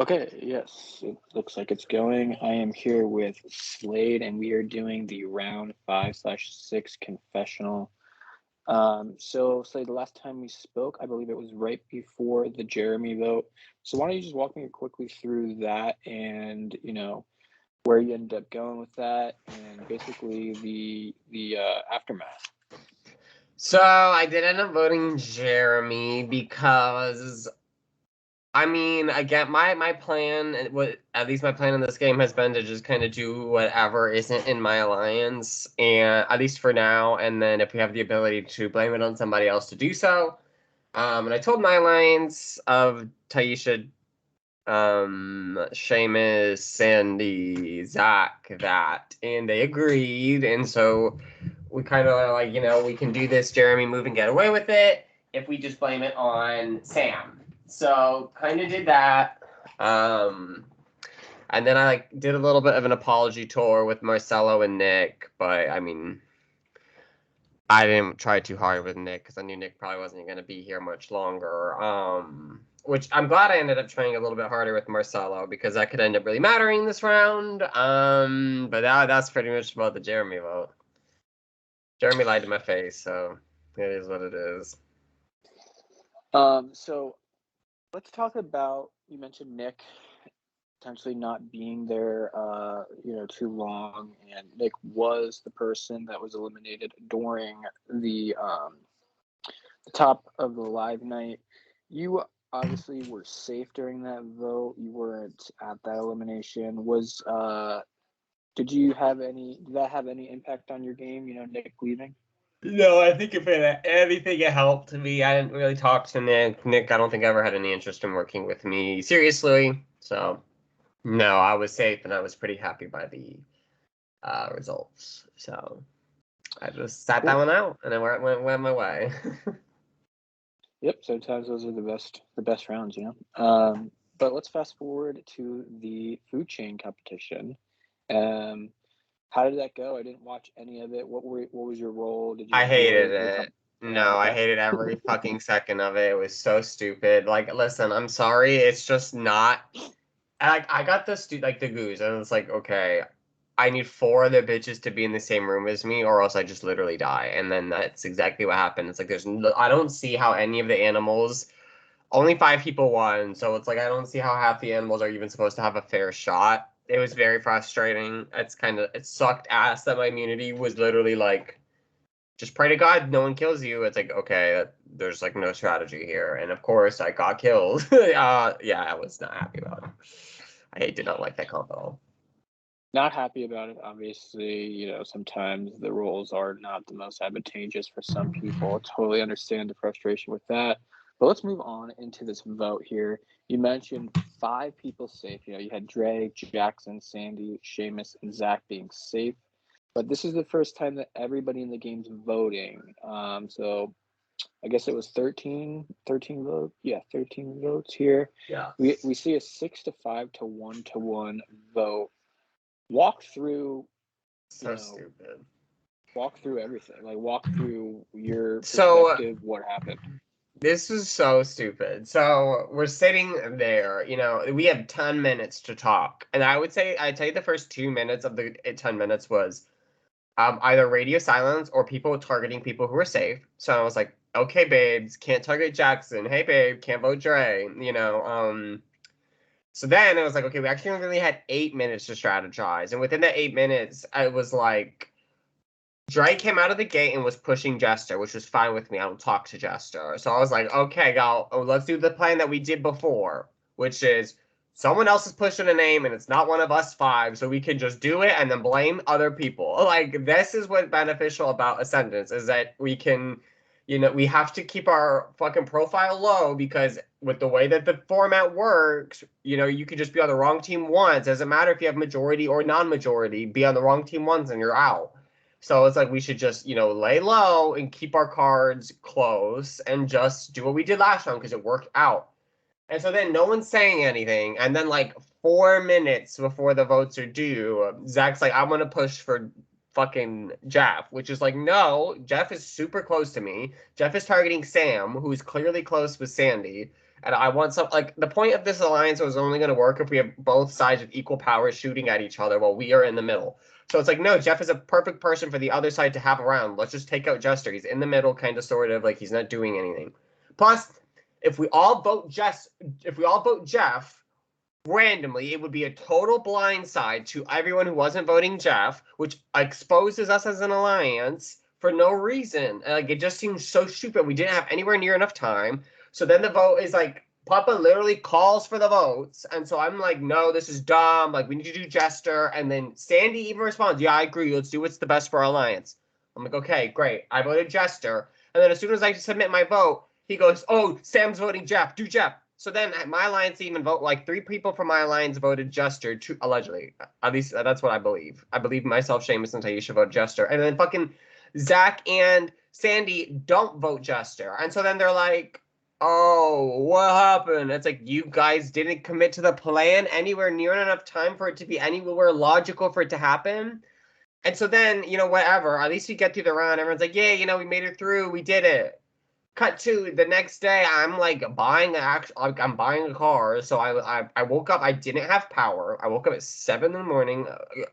Okay, yes, it looks like it's going. I am here with Slade, and we are doing the round 5/6 confessional. So Slade, the last time we spoke, I believe it was right before the Jeremy vote. So why don't you just walk me quickly through that and, where you ended up going with that and basically the aftermath. So I did end up voting Jeremy because I mean, again, my plan, what at least my plan in this game has been to just kind of do whatever isn't in my alliance, and at least for now. And then if we have the ability to blame it on somebody else to do so, and I told my alliance of Taisha, Seamus, Sandy, Zach that, and they agreed, and so we kind of are like, we can do this Jeremy move and get away with it if we just blame it on Sam. So kind of did that. And then I did a little bit of an apology tour with Marcelo and Nick, but I mean, I didn't try too hard with Nick because I knew Nick probably wasn't going to be here much longer. Which I'm glad I ended up trying a little bit harder with Marcelo because that could end up really mattering this round. But that's pretty much about the Jeremy vote. Jeremy lied to my face, so it is what it is. So let's talk about, you mentioned Nick potentially not being there, too long, and Nick was the person that was eliminated during the top of the live night. You obviously were safe during that vote. You weren't at that elimination. Did that have any impact on your game? Nick leaving. No, I think if anything, it helped me. I didn't really talk to Nick. Nick, I don't think ever had any interest in working with me seriously. So, no, I was safe and I was pretty happy by the results. So, I just sat that one out and I went my way. Yep. Sometimes those are the best rounds, But let's fast forward to the food chain competition. How did that go? I didn't watch any of it. What was your role? Did you I enjoy hated the it. No, I okay. hated every fucking second of it. It was so stupid. Like, listen, I'm sorry. It's just not. I got the goose, and it's like, okay, I need 4 other bitches to be in the same room as me, or else I just literally die. And then that's exactly what happened. It's like I don't see how any of the animals. Only 5 people won, so it's like I don't see how half the animals are even supposed to have a fair shot. It was very frustrating. It sucked ass that my immunity was literally like, just pray to God no one kills you. It's like, okay, there's like no strategy here. And of course I got killed. Yeah, I was not happy about it. I did not like that comp at all. Not happy about it, obviously. Sometimes the roles are not the most advantageous for some people. Totally understand the frustration with that. But let's move on into this vote here. You mentioned 5 people safe. You had Dre, Jackson, Sandy, Seamus, and Zach being safe. But this is the first time that everybody in the game's voting. So I guess it was 13 votes. Yeah, 13 votes here. Yeah. We see a 6-5 to 1-1 vote. Walk through, So stupid. walk through everything. Like walk through your So perspective, what happened. this is so stupid. So we're sitting there, we have 10 minutes to talk. And I'd tell you the first 2 minutes of the 10 minutes was either radio silence or people targeting people who were safe. So I was like, okay, babes, can't target Jackson. Hey, babe, can't vote Dre. So then it was like, okay, we actually only really had 8 minutes to strategize. And within that 8 minutes, I was like, Dre came out of the gate and was pushing Jester, which was fine with me. I don't talk to Jester. So I was like, okay, let's do the plan that we did before, which is someone else is pushing a name and it's not one of us 5, so we can just do it and then blame other people. Like, this is what's beneficial about Ascendance, is that we can, we have to keep our fucking profile low because with the way that the format works, you could just be on the wrong team once. It doesn't matter if you have majority or non-majority, be on the wrong team once and you're out. So it's like we should just, lay low and keep our cards close and just do what we did last round because it worked out. And so then no one's saying anything. And then like 4 minutes before the votes are due, Zach's like, I'm going to push for fucking Jeff, which is like, no, Jeff is super close to me. Jeff is targeting Sam, who's clearly close with Sandy. And I want some, like, the point of this alliance was only going to work if we have both sides of equal power shooting at each other while we are in the middle. So it's like, no, Jeff is a perfect person for the other side to have around. Let's just take out Jester. He's in the middle, kind of, sort of, like, he's not doing anything. Plus, if we all vote Jeff randomly, it would be a total blindside to everyone who wasn't voting Jeff, which exposes us as an alliance for no reason. Like, it just seems so stupid. We didn't have anywhere near enough time. So then the vote is like, Papa literally calls for the votes. And so I'm like, no, this is dumb. Like, we need to do Jester. And then Sandy even responds, yeah, I agree. Let's do what's the best for our alliance. I'm like, okay, great. I voted Jester. And then as soon as I submit my vote, he goes, oh, Sam's voting Jeff. Do Jeff. So then my alliance even vote, like 3 people from my alliance voted Jester, allegedly. At least that's what I believe. I believe myself, Seamus, and Taisha vote Jester. And then fucking Zach and Sandy don't vote Jester. And so then they're like, oh, what happened? It's like, you guys didn't commit to the plan anywhere near enough time for it to be anywhere logical for it to happen. And so then, whatever, at least we get through the round. Everyone's like, yeah, we made it through. We did it. Cut to the next day, I'm like I'm buying a car. So I woke up, I didn't have power. I woke up at 7 in the morning.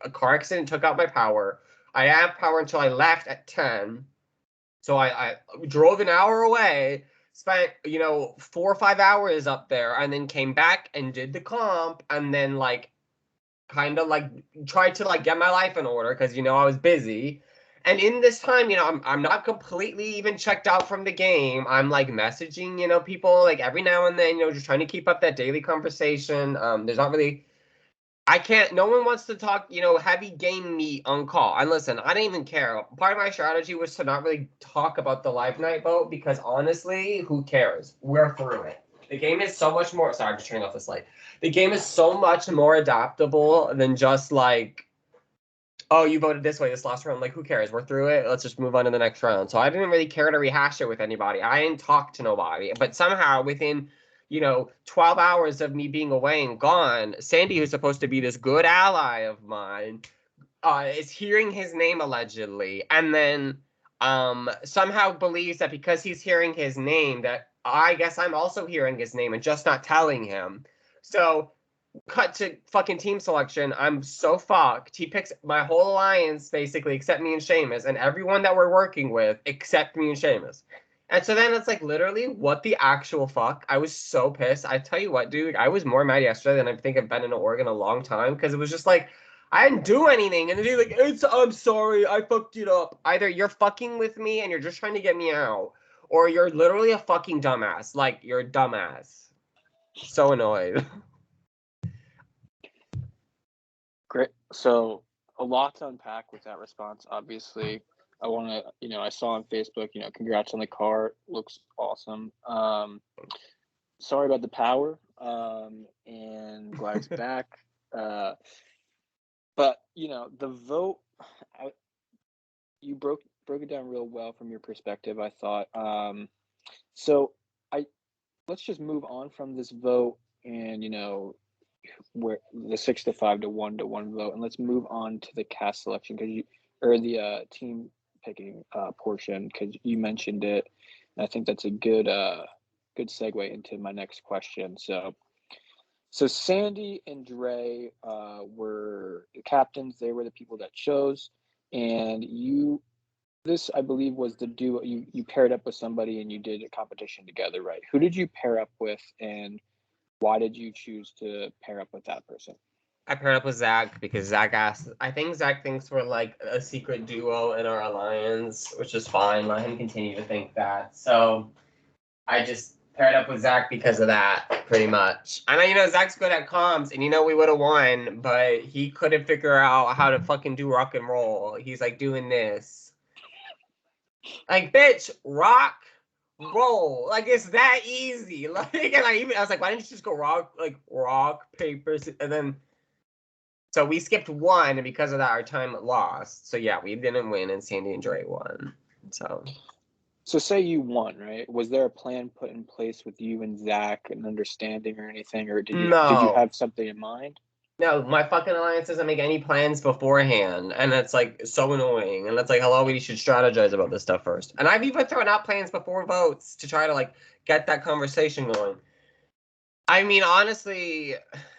A car accident took out my power. I didn't have power until I left at 10. So I drove an hour away, spent 4 or 5 hours up there, and then came back and did the comp, and then like kind of like tried to like get my life in order because I was busy. And in this time, I'm not completely even checked out from the game. I'm like messaging, people like every now and then, just trying to keep up that daily conversation. There's not really, no one wants to talk, heavy game meat on call. And listen, I didn't even care. Part of my strategy was to not really talk about the live night vote because honestly, who cares? We're through it. The game is so much more, sorry, I'm just turning off this light. The game is so much more adaptable than just like, oh, you voted this way this last round. Like, who cares? We're through it. Let's just move on to the next round. So I didn't really care to rehash it with anybody. I didn't talk to nobody. But somehow within, 12 hours of me being away and gone, Sandy, who's supposed to be this good ally of mine, is hearing his name allegedly. And then somehow believes that because he's hearing his name, that I guess I'm also hearing his name and just not telling him. So cut to fucking team selection. I'm so fucked. He picks my whole alliance basically except me and Seamus, and everyone that we're working with except me and Seamus. And so then it's like, literally, what the actual fuck? I was so pissed. I tell you what, dude, I was more mad yesterday than I think I've been in Oregon a long time because it was just like, I didn't do anything. And they're like, I'm sorry, I fucked it up. Either you're fucking with me and you're just trying to get me out, or you're literally a fucking dumbass. Like, you're a dumbass. So annoyed. Great. So a lot to unpack with that response. Obviously, I want to, I saw on Facebook, congrats on the car. Looks awesome. Sorry about the power. And glad it's back. But the vote, you broke it down real well from your perspective, I thought. So let's just move on from this vote and where the 6 to 5 to 1 to 1 vote, and let's move on to the cast selection or the team picking portion because you mentioned it, and I think that's a good segue into my next question. So Sandy and Dre were the captains. They were the people that chose, and this I believe was the duo. You paired up with somebody and you did a competition together, right? Who did you pair up with, and why did you choose to pair up with that person? I paired up with Zach because Zach asked. I think Zach thinks we're like a secret duo in our alliance, which is fine. Let him continue to think that. So I just paired up with Zach because of that, pretty much. I know, Zach's good at comms, and we would have won, but he couldn't figure out how to fucking do rock and roll. He's like doing this. Like, bitch, rock roll, like it's that easy. Like, and I was like, why didn't you just go rock paper, and then so we skipped one, and because of that our time lost. So yeah, we didn't win, and Sandy and Dre won. So say you won, right? Was there a plan put in place with you and Zach, an understanding or anything, or did you have something in mind? No, my fucking alliance doesn't make any plans beforehand, and it's like so annoying. And it's like, hello, we should strategize about this stuff first. And I've even thrown out plans before votes to try to like get that conversation going. I mean, honestly,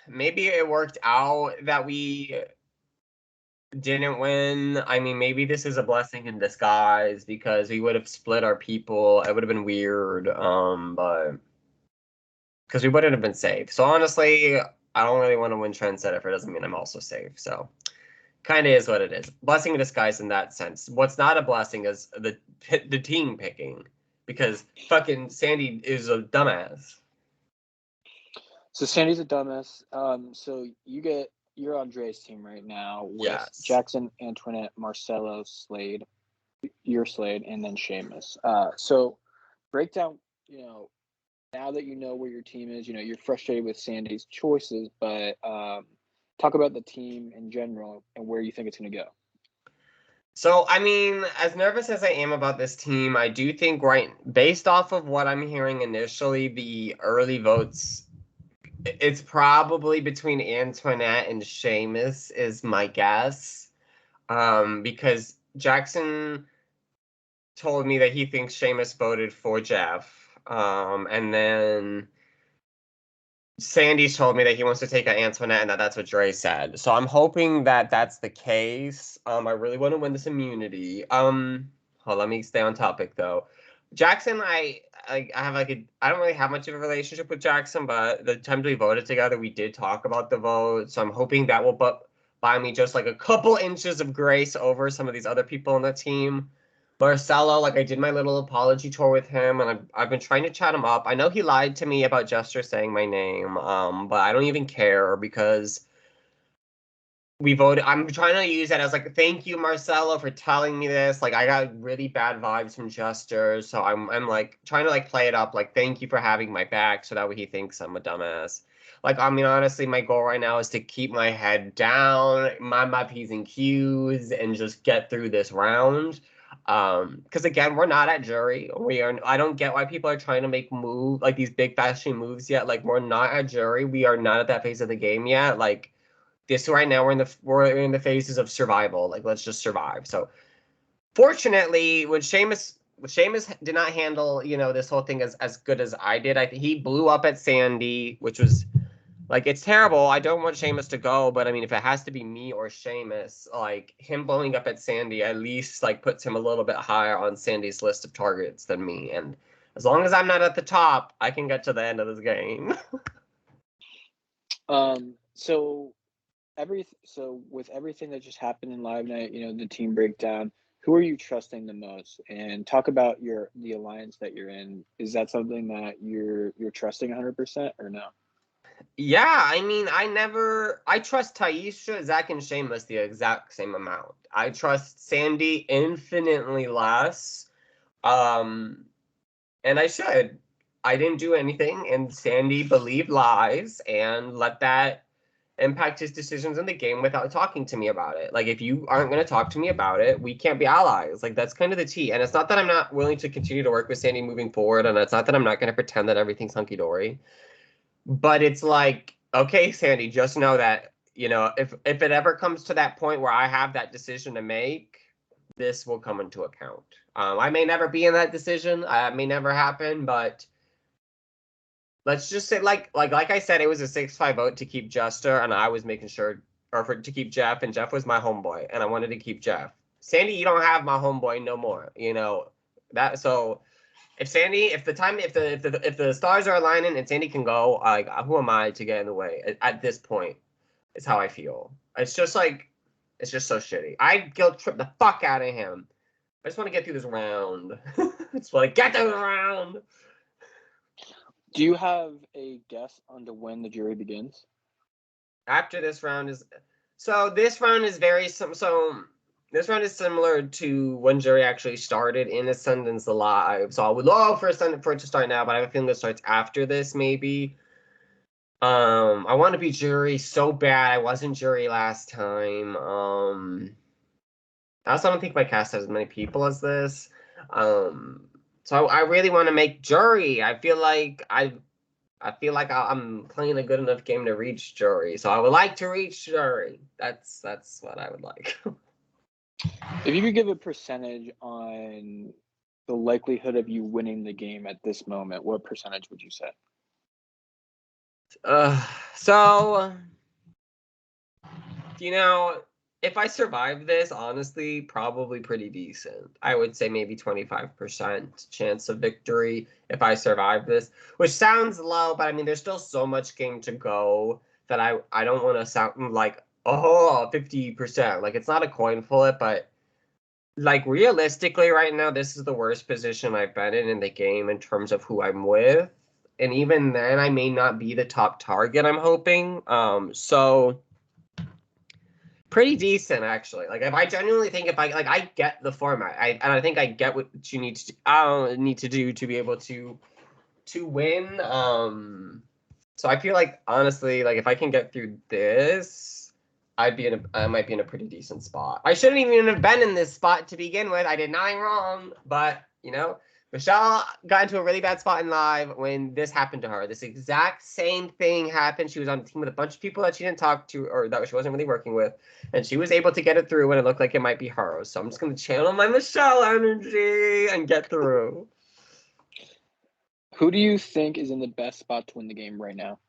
maybe it worked out that we didn't win. I mean, maybe this is a blessing in disguise because we would have split our people. It would have been weird, but because we wouldn't have been safe. So honestly, I don't really want to win trendsetter if it doesn't mean I'm also safe. So kind of is what it is. Blessing in disguise in that sense. What's not a blessing is the team picking because fucking Sandy is a dumbass. So Sandy's a dumbass. So you're on Dre's team right now with Yes. Jackson, Antoinette, Marcelo, Slade, your Slade, and then Seamus. So break down, now that you know where your team is, you're frustrated with Sandy's choices, but talk about the team in general and where you think it's going to go. So, I mean, as nervous as I am about this team, I do think based off of what I'm hearing initially, the early votes, it's probably between Antoinette and Seamus is my guess. Because Jackson told me that he thinks Seamus voted for Jeff. And then Sandy's told me that he wants to take out Antoinette and that's what Dre said. So I'm hoping that that's the case. I really want to win this immunity. Let me stay on topic though. Jackson, I have I don't really have much of a relationship with Jackson, but the time we voted together, we did talk about the vote. So I'm hoping that will buy me just like a couple inches of grace over some of these other people on the team. Marcelo, like I did my little apology tour with him, and I've been trying to chat him up. I know he lied to me about Jester saying my name, but I don't even care because we voted. I'm trying to use that as like, thank you, Marcelo, for telling me this. Like I got really bad vibes from Jester, so I'm like trying to like play it up, like thank you for having my back, so that way he thinks I'm a dumbass. Like I mean, honestly, my goal right now is to keep my head down, mind my P's and Q's, and just get through this round. Because again, we're not at jury. We are. I don't get why people are trying to make like these big fashion moves yet. Like we're not at jury. We are not at that phase of the game yet. Like this right now, we're in the phases of survival. Like let's just survive. So fortunately, when Seamus did not handle this whole thing as good as I did. I think he blew up at Sandy, which was like, it's terrible. I don't want Seamus to go, but I mean, if it has to be me or Seamus, like him blowing up at Sandy at least like puts him a little bit higher on Sandy's list of targets than me. And as long as I'm not at the top, I can get to the end of this game. So with everything that just happened in Live Night, the team breakdown, who are you trusting the most? And talk about the alliance that you're in. Is that something that you're trusting 100% or no? Yeah, I mean, I trust Taisha, Zach, and Seamus the exact same amount. I trust Sandy infinitely less. Um, and I should. I didn't do anything, and Sandy believed lies and let that impact his decisions in the game without talking to me about it. Like, if you aren't going to talk to me about it, we can't be allies. Like, that's kind of the tea. And it's not that I'm not willing to continue to work with Sandy moving forward, and it's not that I'm not going to pretend that everything's hunky dory. But it's like, okay, Sandy, just know that, if it ever comes to that point where I have that decision to make, this will come into account. I may never be in that decision. It may never happen, but let's just say, like I said, it was a 6-5 vote to keep Jester, and I was making sure, to keep Jeff, and Jeff was my homeboy, and I wanted to keep Jeff. Sandy, you don't have my homeboy no more. That so. If the stars are aligning and Sandy can go, like who am I to get in the way at this point? Is how I feel. It's just so shitty. I guilt trip the fuck out of him. I just want to get through this round. It's like get through the round. Do you have a guess on to when the jury begins? After this round is this round is this round is similar to when jury actually started in Ascendance Alive. So I would love for it to start now, but I have a feeling it starts after this, maybe. I want to be jury so bad. I wasn't jury last time. I also don't think my cast has as many people as this. So I really want to make jury. I feel like I'm playing a good enough game to reach jury. So I would like to reach jury. That's what I would like. If you could give a percentage on the likelihood of you winning the game at this moment, what percentage would you say? So, you know, if I survive this, honestly, probably pretty decent. I would say maybe 25% chance of victory if I survive this, which sounds low, but I mean, there's still so much game to go that I don't want to sound like, oh, 50%. Like, it's not a coin flip, but like realistically right now, this is the worst position I've been in the game in terms of who I'm with. And even then, I may not be the top target I'm hoping. So pretty decent actually. Like if I genuinely think if I like I get the format, and I think I get what you need to need to do to be able to win. So I feel like honestly, like if I can get through this, I might be in a pretty decent spot. I shouldn't even have been in this spot to begin with. I did nothing wrong, but you know, Michelle got into a really bad spot in live when this happened to her. This exact same thing happened. She was on a team with a bunch of people that she didn't talk to or that she wasn't really working with, and she was able to get it through when it looked like it might be her. So I'm just gonna channel my Michelle energy and get through. Who do you think is in the best spot to win the game right now?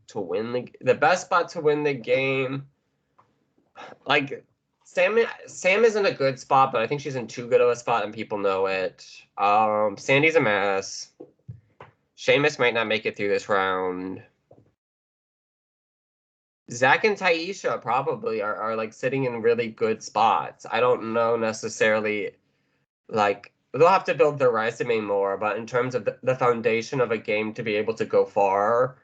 To win the best spot to win the game, like Sam is in a good spot, but I think she's in too good of a spot and people know it. Sandy's a mess. Seamus might not make it through this round. Zach and Taisha probably are like sitting in really good spots. I don't know necessarily like they'll have to build their resume more, but in terms of the foundation of a game to be able to go far,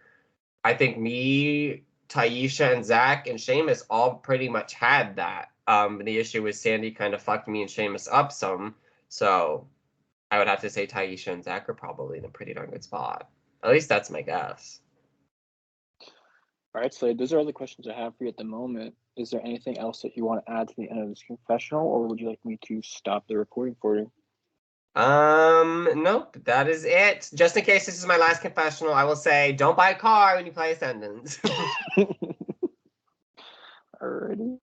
I think me, Taisha, and Zach and Seamus all pretty much had that. The issue was Sandy kind of fucked me and Seamus up some, so I would have to say Taisha and Zach are probably in a pretty darn good spot. At least that's my guess. All right, Slade, those are all the questions I have for you at the moment. Is there anything else that you want to add to the end of this confessional, or would you like me to stop the recording for you? Nope, that is it. Just in case this is my last confessional, I will say don't buy a car when you play Ascendance. Alrighty.